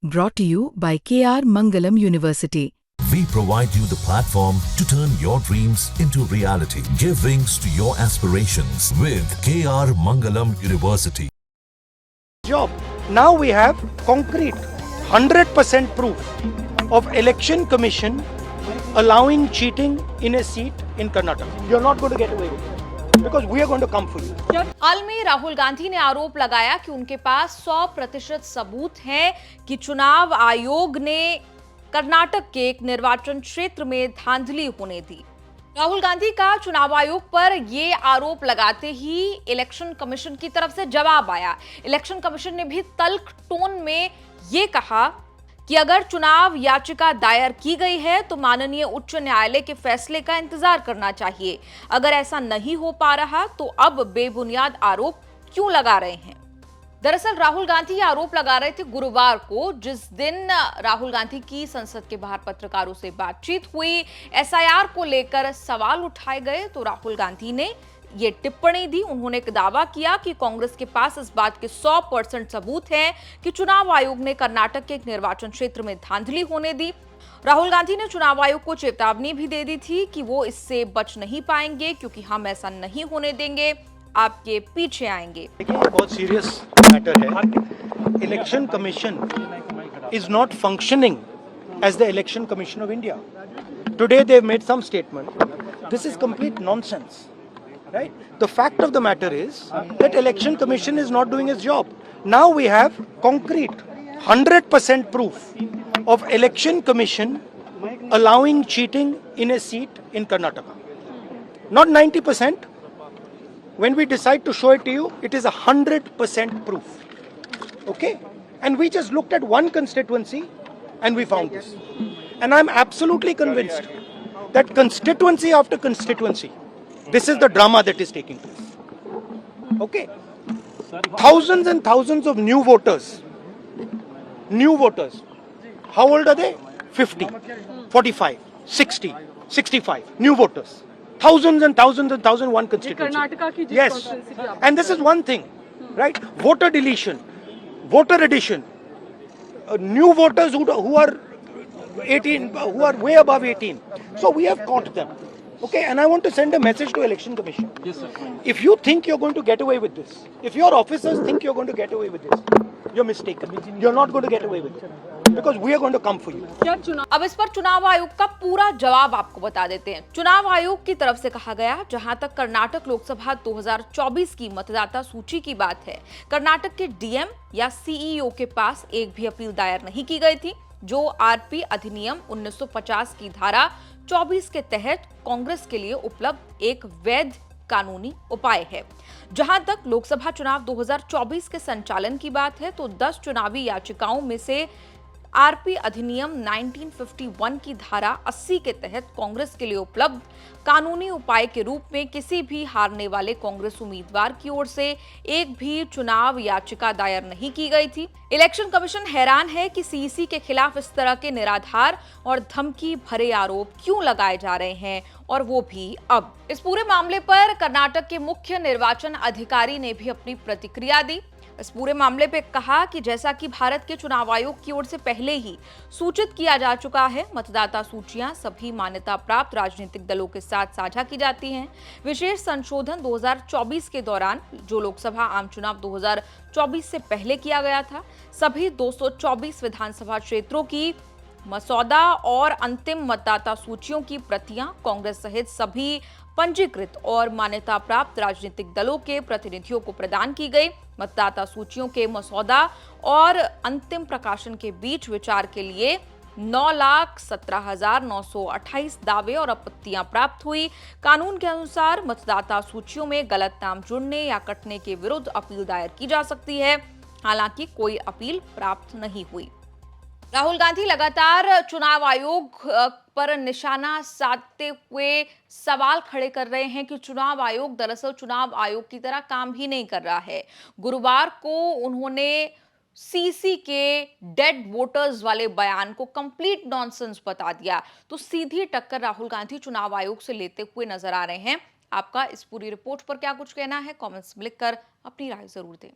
Brought to you by KR Mangalam University. We provide you the platform to turn your dreams into reality. Give wings to your aspirations with KR Mangalam University. Job. Now we have concrete 100% proof of election commission allowing cheating in a seat in Karnataka. You're not going to get away with it because we are going to come for you. हाल में राहुल गांधी ने आरोप लगाया कि उनके पास 100% सबूत हैं कि चुनाव आयोग ने कर्नाटक के एक निर्वाचन क्षेत्र में धांधली होने दी। राहुल गांधी का चुनाव आयोग पर यह आरोप लगाते ही इलेक्शन कमीशन की तरफ से जवाब आया। इलेक्शन कमीशन ने भी तल्ख टोन में यह कहा कि अगर चुनाव याचिका दायर की गई है तो माननीय उच्च न्यायालय के फैसले का इंतजार करना चाहिए। अगर ऐसा नहीं हो पा रहा तो अब बेबुनियाद आरोप क्यों लगा रहे हैं। दरअसल राहुल गांधी आरोप लगा रहे थे गुरुवार को, जिस दिन राहुल गांधी की संसद के बाहर पत्रकारों से बातचीत हुई, एसआईआर को लेकर सवाल उठाए गए तो राहुल गांधी ने ये टिप्पणी दी। उन्होंने एक दावा किया कि कांग्रेस के पास इस बात के 100% सबूत हैं कि चुनाव आयोग ने कर्नाटक के एक निर्वाचन क्षेत्र में धांधली होने दी। राहुल गांधी ने चुनाव आयोग को चेतावनी भी दे दी थी कि वो इससे बच नहीं पाएंगे, क्योंकि हम ऐसा नहीं होने देंगे, आपके पीछे आएंगे। बहुत सीरियस मैटर है। Election commission is not functioning as the election commission of India. Today they made some statement. This is complete nonsense. Right? The fact of the matter is that election commission is not doing its job. Now we have concrete 100% proof of election commission allowing cheating in a seat in Karnataka. Not 90%. When we decide to show it to you, it is 100% proof. Okay? And we just looked at one constituency and we found this. And I'm absolutely convinced that constituency after constituency, this is the drama that is taking place. Okay? Thousands and thousands of new voters. New voters. How old are they? 50, 45, 60, 65. New voters. Thousands and thousands and thousands, one constituency. Yes. And this is one thing, right? Voter deletion, voter addition. New voters who are 18, who are way above 18. So we have caught them. Okay, and I want to send a message to Election Commission. Yes, sir. If you think you're going to get away with this, if your officers think you're going to get away with this, you're mistaken. You're not going to get away with it. Because we are going to come for you. अब इस पर चुनाव आयोग का पूरा जवाब आपको बता देते हैं। चुनाव आयोग की तरफ से कहा गया, जहां तक कर्नाटक लोकसभा 2024 की मतदाता सूची की बात है, कर्नाटक के डीएम या सीईओ के पास एक भी अपील दायर नहीं की गई थी, जो आरपी अधिनियम 1950 की धारा 24 के तहत कांग्रेस के लिए उपलब्ध एक वैध कानूनी उपाय है। जहां तक लोकसभा चुनाव 2024 के संचालन की बात है तो 10 चुनावी याचिकाओं में से आरपी अधिनियम 1951 की धारा 80 के तहत कांग्रेस के लिए उपलब्ध कानूनी उपाय के रूप में किसी भी हारने वाले कांग्रेस उम्मीदवार की ओर से एक भी चुनाव याचिका दायर नहीं की गई थी। इलेक्शन कमीशन हैरान है कि सीईसी के खिलाफ इस तरह के निराधार और धमकी भरे आरोप क्यों लगाए जा रहे हैं, और वो भी अब। इस पूरे मामले पर कर्नाटक के मुख्य निर्वाचन अधिकारी ने भी अपनी प्रतिक्रिया दी। इस पूरे मामले पे कहा कि जैसा कि भारत के चुनाव आयोग की ओर से पहले ही सूचित किया जा चुका है, मतदाता सूचियां सभी मान्यता प्राप्त राजनीतिक दलों के साथ साझा की जाती हैं। विशेष संशोधन 2024 के दौरान, जो लोकसभा आम चुनाव 2024 से पहले किया गया था, सभी 224 विधानसभा क्षेत्रों की मसौदा और अंतिम मतदाता सूचियों की प्रतियां कांग्रेस सहित सभी पंजीकृत और मान्यता प्राप्त राजनीतिक दलों के प्रतिनिधियों को प्रदान की गई। मतदाता सूचियों के मसौदा और अंतिम प्रकाशन के बीच विचार के लिए 9,17,928 दावे और आपत्तियां प्राप्त हुई। कानून के अनुसार मतदाता सूचियों में गलत नाम जुड़ने या कटने के विरुद्ध अपील दायर की जा सकती है, हालांकि कोई अपील प्राप्त नहीं हुई। राहुल गांधी लगातार चुनाव आयोग पर निशाना साधते हुए सवाल खड़े कर रहे हैं कि चुनाव आयोग दरअसल चुनाव आयोग की तरह काम ही नहीं कर रहा है। गुरुवार को उन्होंने सीसी के डेड वोटर्स वाले बयान को कंप्लीट नॉनसेंस बता दिया। तो सीधी टक्कर राहुल गांधी चुनाव आयोग से लेते हुए नजर आ रहे हैं। आपका इस पूरी रिपोर्ट पर क्या कुछ कहना है, कमेंट्स में लिखकर अपनी राय जरूर दें।